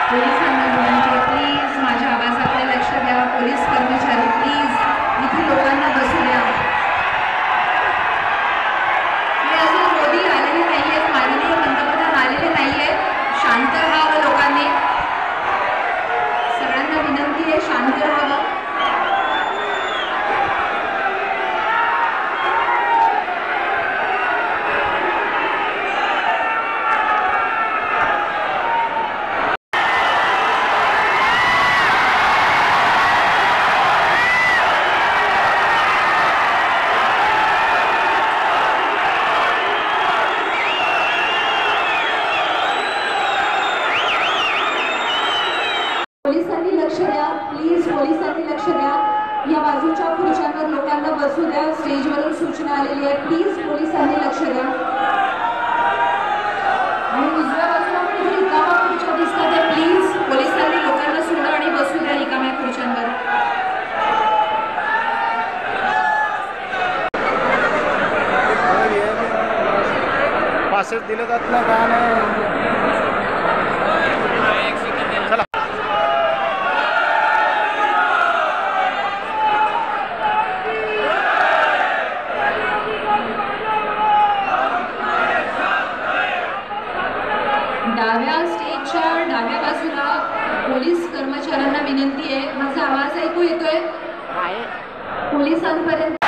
पोलिसांना विनंती आहे, प्लीज माझ्या आवाजाकडे लक्ष द्या. पोलीस कर्मचारी प्लीज इथे लोकांना बसू द्या. अजून मोदी आलेले नाही आहेत, माननीय पंतप्रधान आलेले नाही आहेत. शांत राहावं लोकांनी. सगळ्यांना विनंती आहे, शांत राहावं. पोलिसांनी लक्ष द्या, प्लीज पोलिसांनी लक्ष द्या. या बाजूच्या खुर्च्यांवर लोकांना बसू द्या. स्टेजवरून सूचना आलेली आहे, प्लीज पोलिसांनी लक्ष द्या. आणि उजव्या बाजूला पण इथे रिकाम्या खुर्च्या दिसतात आहे, प्लीज पोलिसांनी लोकांना सोडा आणि बसू द्या रिकाम्या खुर्च्यांवर. पासेस दिले जात नाही का नाही. डाव्या स्टेजच्या डाव्या बाजूला पोलीस कर्मचाऱ्यांना विनंती आहे, माझा आवाज ऐकू येतोय पोलिसांपर्यंत.